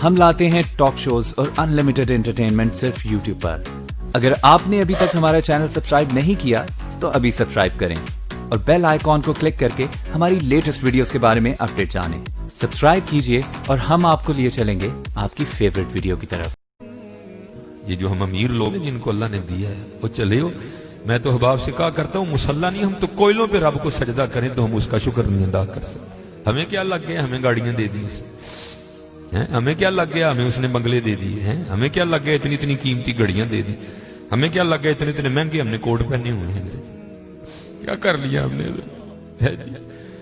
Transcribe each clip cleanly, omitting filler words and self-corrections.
ہم لاتے ہیں ٹاک شوز اور انلمیٹڈ انٹرٹینمنٹ صرف یوٹیوب پر۔ اگر آپ نے ابھی تک ہمارا چینل سبسکرائب نہیں کیا تو ابھی سبسکرائب کریں اور بیل آئیکن کو کلک کر کے ہماری لیٹسٹ ویڈیوز کے بارے میں اپڈیٹ جانیں۔ سبسکرائب کیجئے اور ہم آپ کو لیے چلیں گے آپ کی فیوریٹ ویڈیو کی طرف۔ یہ جو ہم امیر لوگ ہیں جن کو اللہ نے دیا ہے وہ چلے ہو، میں تو احباب سے کہا کرتا ہوں مسلح نہیں، ہم تو کوئلوں پہ رب کو سجدہ کریں تو ہم اس کا شکر نہیں ادا کر سکتے۔ ہمیں کیا لگ گیا ہمیں گاڑیاں دے دی اس نے، ہمیں کیا لگ گیا ہمیں اس نے بنگلے دے دیے ہیں، ہمیں کیا لگ گیا اتنی اتنی قیمتی گھڑیاں دے دی، ہمیں کیا لگ گیا اتنے اتنے مہنگے ہم نے کوٹ پہنے ہوئے ہیں، کیا کر لیا ہم نے؟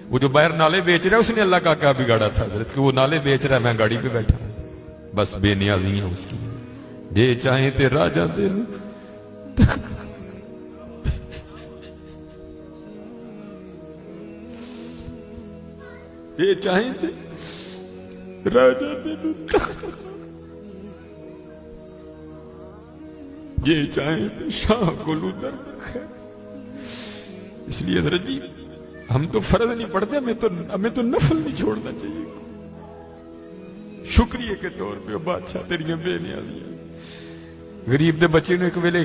وہ جو باہر نالے بیچ رہا ہے اس نے اللہ کا کیا بگاڑا تھا حضرت کہ وہ نالے بیچ رہا ہے، میں گاڑی پہ بیٹھا ہوں، بس بے نیازی ہیں اس کی، جے چاہیں تے راجہ دے لو، یہ چاہیں تے راجہ دے لو، یہ چاہیں تے شاہ گلو درد خیر۔ اس لیے حضرت جی ہم تو فرض نہیں پڑھتے، ہمیں تو نفل نہیں چھوڑنا چاہیے۔ شکریہ کے طور پہ بادشاہ تیریاں بے نیازیاں، غریب دے بچے نے ایک ویلے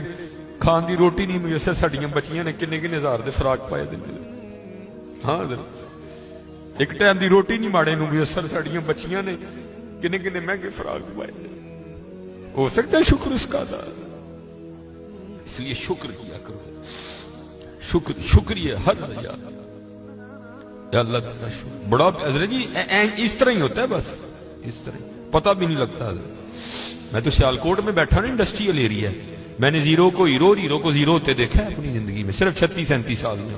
کھان دی روٹی نہیں میسر، ساڈیاں بچیاں نے کنے کنے ہزار دے فراق پائے دے۔ ہاں حضرت ایک ٹائم دی روٹی نہیں ماڑے نو میسر، ساڈیاں بچیاں نے کنے کنے مہنگے فراق پائے دے۔ ہو سکتا ہے شکر اس کا ادا، اس لیے شکر کیا کرو، شکریہ ہر یار یا اللہ تیرا شکر بڑا حضرت جی اس طرح ہی ہوتا ہے، بس اس طرح پتہ بھی نہیں لگتا۔ میں تو سیالکوٹ میں بیٹھا نا، انڈسٹریل ایریا ہے، میں نے زیرو کو ہیرو اور ہیرو کو زیرو ہوتے دیکھا ہے اپنی زندگی میں، صرف 36-37 سال میں۔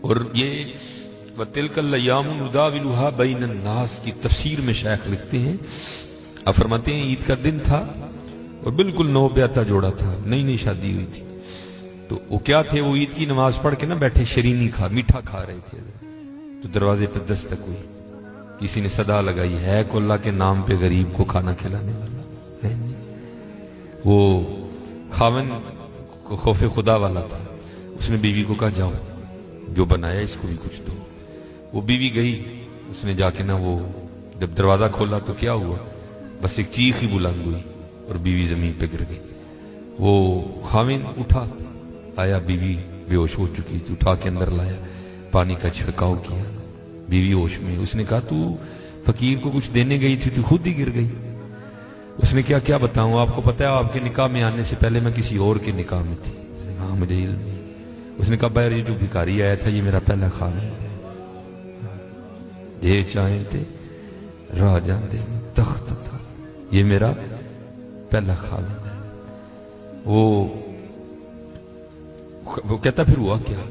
اور یہ وَتِلْكَ الْأَيَّامُ نُدَاوِلُهَا بَيْنَ النَّاسِ کی تفسیر میں شیخ لکھتے ہیں، آپ فرماتے ہیں عید کا دن تھا اور بالکل نو بیاتہ جوڑا تھا، نئی نئی شادی ہوئی تھی، تو وہ کیا تھے، وہ عید کی نماز پڑھ کے نا بیٹھے شرینی میٹھا کھا رہے تھے، تو دروازے پہ دستک ہوئی، کسی نے صدا لگائی، ہے کو اللہ کے نام پہ غریب کو کھانا کھلانے والا ہے۔ وہ خاوند کو خوف خدا والا تھا، اس نے بیوی کو کہا جاؤ جو بنایا اس کو بھی کچھ دو۔ وہ بیوی گئی، اس نے جا کے نا وہ جب دروازہ کھولا تو کیا ہوا، بس ایک چیخ ہی بلند ہوئی اور بیوی زمین پہ گر گئی۔ وہ خاوند اٹھا، آیا، بیوی بے ہوش ہو چکی تھی، اٹھا کے اندر لایا، پانی کا چھڑکاؤ کیا، بیوی ہوش میں۔ اس نے کہا تو فقیر کو کچھ دینے گئی تھی تو خود ہی گر گئی۔ اس نے کیا بتاؤں، آپ کو پتا ہے آپ کے نکاح میں آنے سے پہلے میں کسی اور کے نکاح میں تھی؟ اس نے کہا ہاں مجھے علم ہے۔ اس نے کہا باہر یہ جو بھکاری آیا تھا یہ میرا پہلا خاوند ہے، یہ چاہیں تھے راجہ دے تخت تھا، یہ میرا پہلا خاوند ہے۔ وہ کہتا پھر ہوا کیا،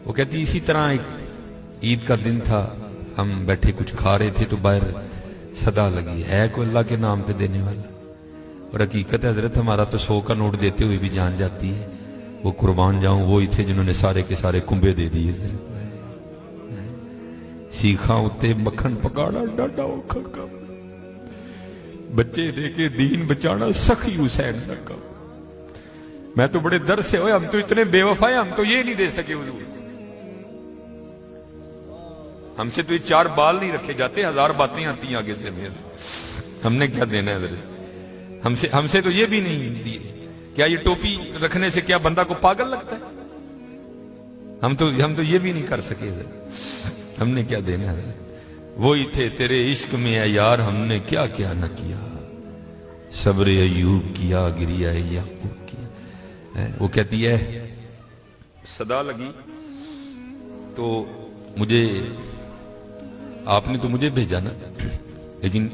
وہ کہتی اسی طرح ایک عید کا دن تھا، ہم بیٹھے کچھ کھا رہے تھے تو باہر صدا لگی، ہے کوئی اللہ کے نام پہ دینے والا؟ اور حقیقت ہے حضرت ہمارا تو 100 کا نوٹ دیتے ہوئے بھی جان جاتی ہے، وہ قربان جاؤں وہی تھے جنہوں نے سارے کے سارے کنبے دے دیے، سیکھاں اتے مکھن پکاڑا ڈاڈا اوکھا کا، بچے دے کے دین بچانا سخی حسین کا۔ میں تو بڑے در سے ہوئے، ہم تو اتنے بے وفا ہیں، ہم تو یہ نہیں دے سکے حضور، ہم سے تو یہ 4 بال نہیں رکھے جاتے، 1000 باتیں آتی ہیں آگے سے، ہم نے کیا دینا ہے حضرت؟ ہم سے تو یہ بھی نہیں دیے، کیا یہ ٹوپی رکھنے سے کیا بندہ کو پاگل لگتا ہے؟ ہم تو یہ بھی نہیں کر سکے حضرت، ہم نے کیا دینا ہے؟ وہی تھے تیرے عشق میں اے یار، ہم نے کیا کیا نہ کیا، صبر ایوب کیا، گریہ یعقوب کیا۔ وہ کہتی ہے صدا لگی تو مجھے، آپ نے تو مجھے بھیجا نا، لیکن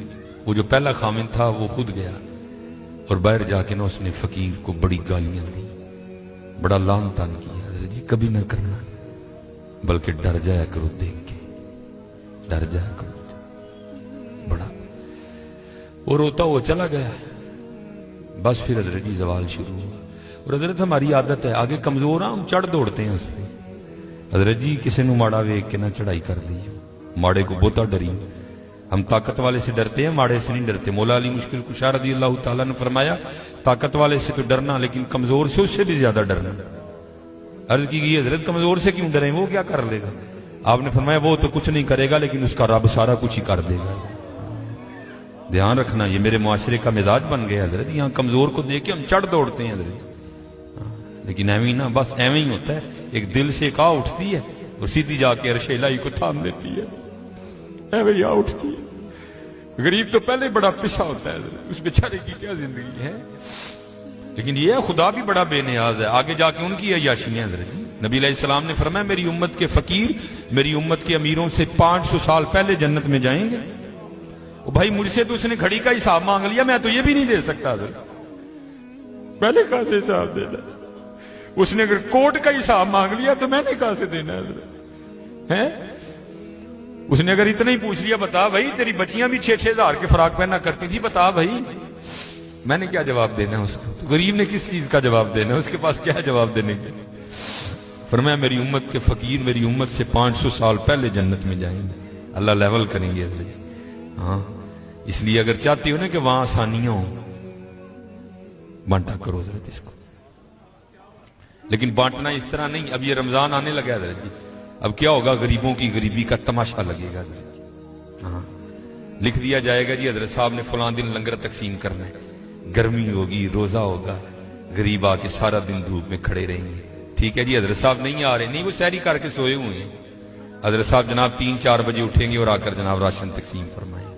وہ جو پہلا خاوند تھا وہ خود گیا اور باہر جا کے نا اس نے فقیر کو بڑی گالیاں دی، بڑا لان تان کیا۔ حضرت جی کبھی نہ کرنا، بلکہ ڈر جایا کرو دیکھ کے، ڈر جایا کرو بڑا۔ وہ روتا وہ چلا گیا، بس پھر حضرت جی زوال شروع ہوا۔ اور حضرت ہماری عادت ہے، آگے کمزور ہم چڑھ دوڑتے ہیں اس پہ، حضرت جی کسی نو ماڑا ویک کے نہ چڑھائی کر دی، ماڑے کو بہتا ڈری، ہم طاقت والے سے ڈرتے ہیں، ماڑے سے نہیں ڈرتے۔ مولا علی مشکل کشا رضی اللہ تعالیٰ نے فرمایا طاقت والے سے تو ڈرنا، لیکن کمزور سے اس سے بھی زیادہ ڈرنا۔ عرض کی گئی حضرت کمزور سے کیوں ڈریں، وہ کیا کر لے گا؟ آپ نے فرمایا وہ تو کچھ نہیں کرے گا، لیکن اس کا رب سارا کچھ ہی کر دے گا۔ ध्यान रखना, ये मेरे मुआशरे का मिजाज बन गया हजरत। यहाँ कमजोर को देख के हम चढ़ दौड़ते हैं हजरत। लेकिन एवं ही ना, बस एवं ही होता है। एक दिल से एक आ उठती है और सीधी जाके अर्श इलाही को थाम देती है, एवं ही आ उठती है। गरीब तो पहले बड़ा पिसा होता है, उस बेचारे की क्या जिंदगी है। लेकिन ये खुदा भी बड़ा बेनियाज है, आगे जाके उनकी अय्याशियां हजरत जी। नबी अलैहिस्सलाम ने फरमाया मेरी उम्मत के फकीर मेरी उम्मत के अमीरों से 500 साल पहले जन्नत में जाएंगे। ओ भाई मुझसे तो उसने घड़ी का हिसाब मांग लिया, मैं तो ये भी नहीं दे सकता हजरत। पहले कहां से हिसाब देना? उसने अगर कोट का हिसाब मांग लिया तो मैंने कहां से देना है? उसने अगर इतना ही पूछ लिया, बता भाई तेरी बच्चियां भी 6-6 हजार के फराक पहना करती थी, बता भाई, मैंने क्या जवाब देना है उसको? तो गरीब ने किस चीज का जवाब देना है? उसके पास क्या जवाब देने के? फरमाया मेरी उम्मत के फकीर मेरी उम्मत से 500 साल पहले जन्नत में जाएंगे, अल्लाह लेवल करेंगे। हाँ, इसलिए अगर चाहते हो ना कि वहां आसानियां हो, बांटा करो हजरत इसको। लेकिन बांटना इस तरह नहीं। अब ये रमजान आने लगा हजरत जी, अब क्या होगा? गरीबों की गरीबी का तमाशा लगेगा हजरत जी। हाँ, लिख दिया जाएगा जी हजरत साहब ने फलां दिन लंगर तकसीम करना है, गर्मी होगी, रोजा होगा, गरीब आके सारा दिन धूप में खड़े रहेंगे। ठीक है जी, हजरत साहब नहीं आ रहे, नहीं वो सहरी करके सोए हुए हैं। हजरत साहब जनाब 3-4 बजे उठेंगे और आकर जनाब राशन तकसीम फरमाएं।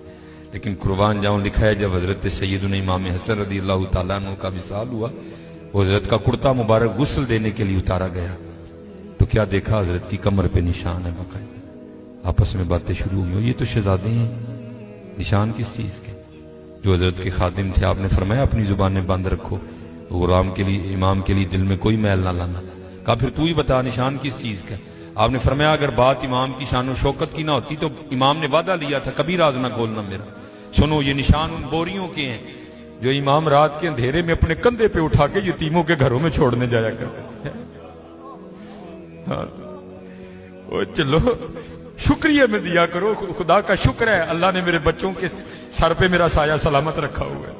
लेकिन कुर्बान जाऊं लिखा है जब हजरत सैयदुना इमाम हसन रदी अल्लाह तआला अन्हु का विसाल हुआ, हजरत का कुर्ता मुबारक गुस्ल देने के लिए उतारा गया, तो क्या देखा? हजरत की कमर पे निशान है बाकायदा। आपस में बातें शुरू हुई, ये तो शहजादे हैं, निशान किस चीज के? जो हजरत के खादिम थे, आपने फरमाया अपनी जुबानें बंद रखो, गुलाम के लिए इमाम के लिए दिल में कोई मैल ना लाना। कहा फिर तू ही बता निशान किस चीज का? आपने फरमाया अगर बात इमाम की शान और शौकत की ना होती तो इमाम ने वादा लिया था कभी राज ना खोलना मेरा। सुनो ये निशान उन बोरियों के हैं जो इमाम रात के अंधेरे में अपने कंधे पे उठा के यतीमों के घरों में छोड़ने जाया करते हैं। हाँ, ओ चलो शुक्रिया में दिया करो, खुदा का शुक्र है अल्लाह ने मेरे बच्चों के सर पे मेरा साया सलामत रखा हुआ है।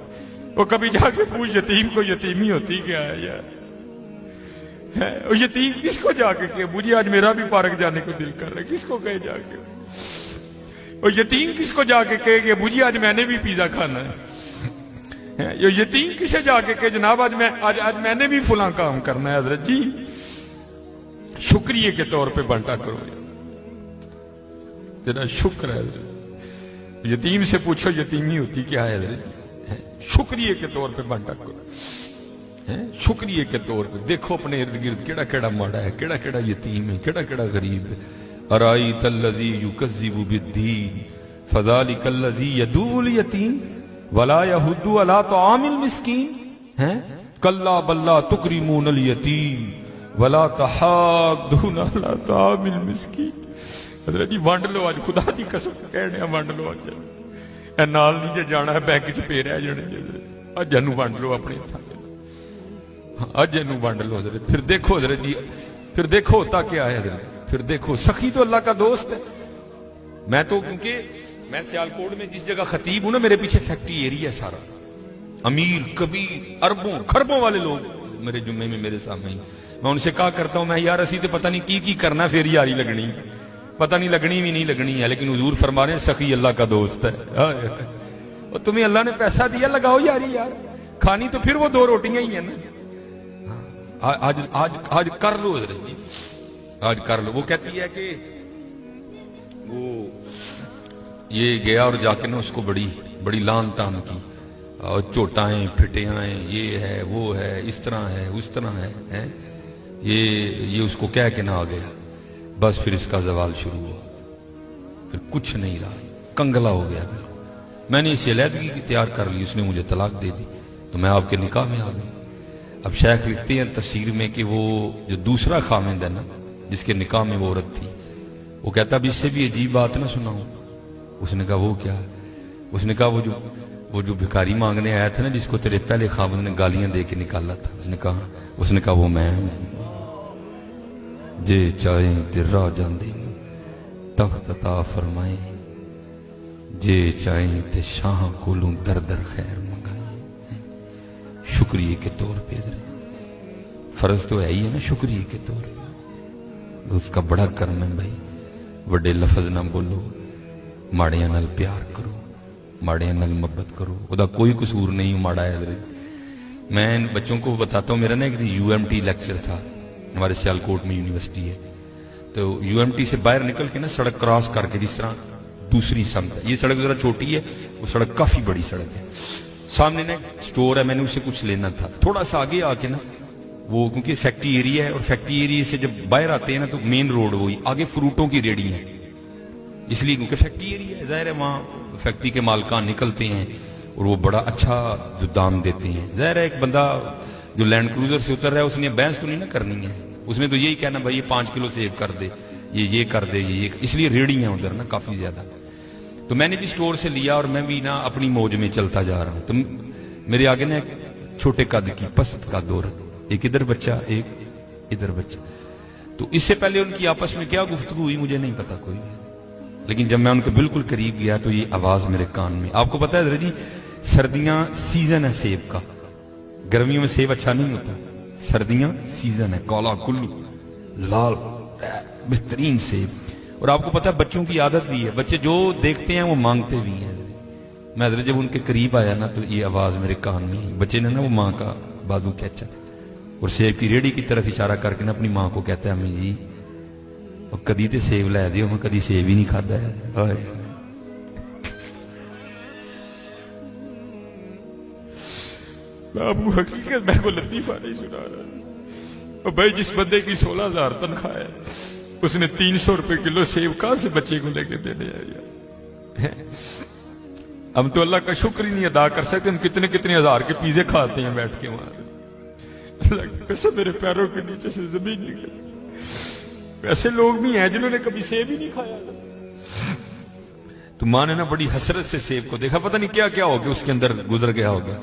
वो कभी जाके पूछ यतीम को यतीमी होती क्या है यार? है यतीम किसको जाके कहे मुझे आज मेरा भी पार्क जाने को दिल कर रहा है? किसको कहे जाके? और यतीम किसको जाके कहे कि मुझे आज मैंने भी पिज्जा खाना है? ये यतीम किसे जाके कहे जनाब आज मैंने भी फुला काम करना है? हजरत जी शुक्रिया के तौर पे बांटा करो, तेरा शुक्र है। यतीम से पूछो यतीमी होती क्या है? शुक्रिया के तौर पे बांटा करो, शुक्रिया के तौर पे। देखो अपने इर्द गिर्द केड़ा केड़ा माड़ा है, केड़ा केड़ा यतीम है, केड़ा केड़ा गरीब है। अराई तल्लज़ी युकज़्ज़िबु बिद्दीन फ़ज़ालिकल्लज़ी यदूल यतीम वला यहुद्दु अला तआमिल मिस्कीन। हैं कल्ला बल्ला तुकरिमूनल यतीम वला तहाद्दून अला तआमिल मिस्कीन। हज़रत जी वंड लो आज, खुदा दी कसम कहने वंड लो आज। ए नाल नहीं जे जाना है बैंक च पे रह जाने, अज नूं वंड लो अपने हत्थां ते, अज नूं वंड लो हज़रत। फिर देखो हज़रत जी, फिर देखो होता क्या है हज़रत। फिर देखो सखी तो अल्लाह का दोस्त है। मैं तो क्योंकि मैं सियालकोट में जिस जगह खतीब हूं ना, मेरे पीछे फैक्ट्री एरिया है सारा, अमीर कबीर अरबों खरबों वाले लोग मेरे जुम्मे में मेरे सामने ही। मैं उनसे कहा करता हूं मैं यार असी तो पता नहीं की करना, फिर यारी लगनी, पता नहीं लगनी भी नहीं लगनी है, लेकिन हुजूर फरमा रहे हैं सखी अल्लाह का दोस्त है। और तुम्हें अल्लाह ने पैसा दिया, लगाओ यारी यार, खानी तो फिर वो 2 रोटियां ही है ना। आज आज आज कर लो हज़रत जी, आज कर लो। वो कहती है कि वो ये गया और जाके ना उसको बड़ी बड़ी लान तान की, और चोटाएं फिटियाएं, ये है वो है, इस तरह है उस तरह है, ये उसको कह के ना आ गया। बस फिर इसका जवाल शुरू हुआ, फिर कुछ नहीं रहा, कंगला हो गया। मैंने इसे अलहदगी तैयार कर ली, उसने मुझे तलाक दे दी, तो मैं आपके निकाह में आ गई। अब शेख लिखते हैं तफसीर में कि वो जो दूसरा खामिंद है ना, जिसके निकाह में वो औरत थी, वो कहता अब इससे भी अजीब बात ना सुनाऊं। उसने कहा वो क्या? उसने कहा वो जो भिखारी मांगने आया था ना, जिसको तेरे पहले खामिंद ने गालियां दे के निकाला था। उसने कहा वो मैं जे चाहे तिर्रा जांदे तख्त ता फरमाए, जे चाहे ते शाह कोलू दर दर खैर मंगाए। शुक्रिया के तौर पे फर्ज तो है ही है ना, शुक्रिया के तौर पे उसका बड़ा कर्म है भाई। बड़े लफज ना बोलो, माड़ियां नाल प्यार करो, माड़े नाल मुहब्बत करो, ਉਹਦਾ कोई कसूर नहीं माड़ा है हजरत। मैं इन बच्चों को बताता हूँ, मेरा ना एक यूएमटी लेक्चर था, हमारे सियालकोट में यूनिवर्सिटी है, तो यूएमटी से बाहर निकल के ना सड़क क्रॉस करके, जिस तरह दूसरी समत है, ये सड़क जरा छोटी है, वो सड़क काफी बड़ी सड़क है, सामने ना स्टोर है, मैंने उससे कुछ लेना था, थोड़ा सा आगे आके ना वो, क्योंकि फैक्ट्री एरिया है और फैक्ट्री एरिया से जब बाहर आते हैं ना तो मेन रोड वही, आगे फ्रूटों की रेडी है, इसलिए क्योंकि फैक्ट्री एरिया है, जाहिर है वहाँ फैक्ट्री के मालकान निकलते हैं और वो बड़ा अच्छा जो दाम देते हैं। जाहिर है एक बंदा जो लैंड क्रूजर से उतर रहा है उसने बहस तो नहीं ना करनी है, उसने तो यही कहना भाई ये 5 किलो सेव कर दे, ये कर दे, ये इसलिए रेडी है उधर ना काफी ज्यादा। तो मैंने भी स्टोर से लिया और मैं भी ना अपनी मौज में चलता जा रहा हूँ, तो मेरे आगे ना एक छोटे कद की पस्त का दौर, एक इधर बच्चा एक इधर बच्चा, तो इससे पहले उनकी आपस में क्या गुफ्तगू हुई मुझे नहीं पता कोई, लेकिन जब मैं उनके बिल्कुल करीब गया तो ये आवाज मेरे कान में। आपको पता है जी सर्दियां सीजन है सेब का, गर्मियों में सेब अच्छा नहीं होता, सर्दियां सीजन है, काला कुल्लू लाल बेहतरीन सेब। और आपको पता है बच्चों की आदत भी है, बच्चे जो देखते हैं वो मांगते भी हैं। मैं हजरत जब उनके करीब आया ना तो ये आवाज मेरे कान में, बच्चे ने ना वो माँ का बाजू खींचा और सेब की रेडी की तरफ इशारा करके ना अपनी माँ को कहता है, अम्मी जी कदी तो सेब लै दियो, मैं कदी सेब ही नहीं खाता है। बाबू हकीकत मैं को लतीफा नहीं सुना रहा, भाई जिस बंदे की 16,000 तनख्वाह है उसने 300 रुपए किलो सेब कहां से बच्चे को लेके देने आया। हम तो अल्लाह का शुक्र ही नहीं अदा कर सकते, हम कितने कितने हजार के पिज़्ज़े खाते हैं बैठ के वहां। अल्लाह की कसम मेरे पैरों के नीचे से जमीन निकल। ऐसे लोग भी हैं जिन्होंने कभी सेब ही नहीं खाया। तो माँ ने ना बड़ी हसरत से सेब को देखा, पता नहीं क्या क्या हो गया उसके अंदर गुजर गया होगा,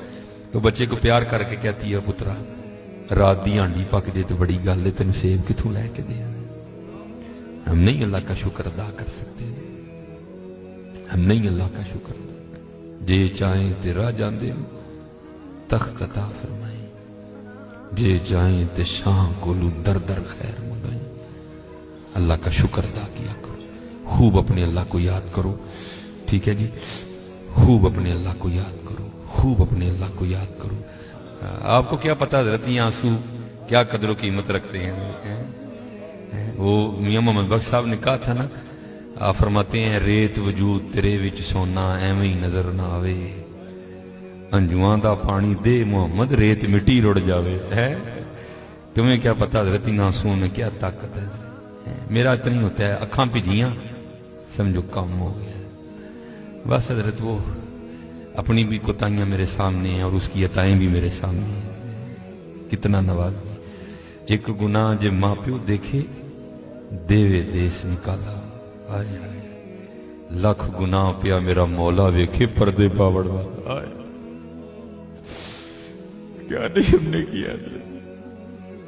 तो बच्चे को प्यार करके कहती है, पुत्रा रात दी आंडी पक जाए तो बड़ी गल है, तेन सेब किथों लैके दे। हम नहीं अल्लाह का शुक्र अदा कर सकते, हम नहीं अल्लाह का शुक्र अदा। जे चाहे तेरा जाते तख्त अता फरमाए, जे चाहे ते शाह कोलू दर दर खैर मंगाई। अल्लाह का शुक्र अदा किया करो, खूब अपने अल्लाह को याद करो, ठीक है जी, खूब अपने अल्लाह को याद करो, खूब अपने अल्लाह को याद करो। आपको क्या पता हज़रत ये आंसू क्या कदर कीमत रखते हैं। वो मियां मोहम्मद बख्श साहब ने कहा था ना, आप फरमाते हैं रेत वजूद तेरे विच सोना एवं ही नजर ना आवे, अंजुआं दा पानी दे मोहम्मद रेत मिट्टी रुड़ जावे। है तुम्हें क्या पता हज़रत इन आंसुओं में क्या ताकत है। मेरा इतना ही होता है, अखां भिजियां समझो कम हो गया। बस हजरत वो अपनी भी कोताहियां मेरे सामने हैं और उसकी अताएं भी मेरे सामने हैं। कितना नवाज एक गुनाह जे माँ प्यो देखे देवे देश निकाला। आए आए लख गुनाह पिया मेरा मौला वेखे पर्दे पावड़ वाला। आए क्या नहीं हमने किया,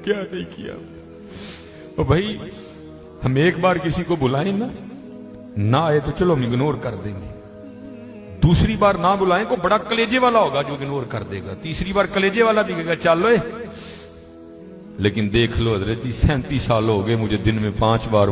क्या नहीं किया। और भाई हम एक बार किसी को बुलाएं ना आए तो चलो हम इग्नोर कर देंगे, दूसरी बार ना बुलाएं को बड़ा कलेजे वाला होगा जो इग्नोर कर देगा, तीसरी बार कलेजे वाला भी कहेगा चलो। लेकिन देख लो हजरत जी 37 साल हो गए मुझे दिन में 5 बार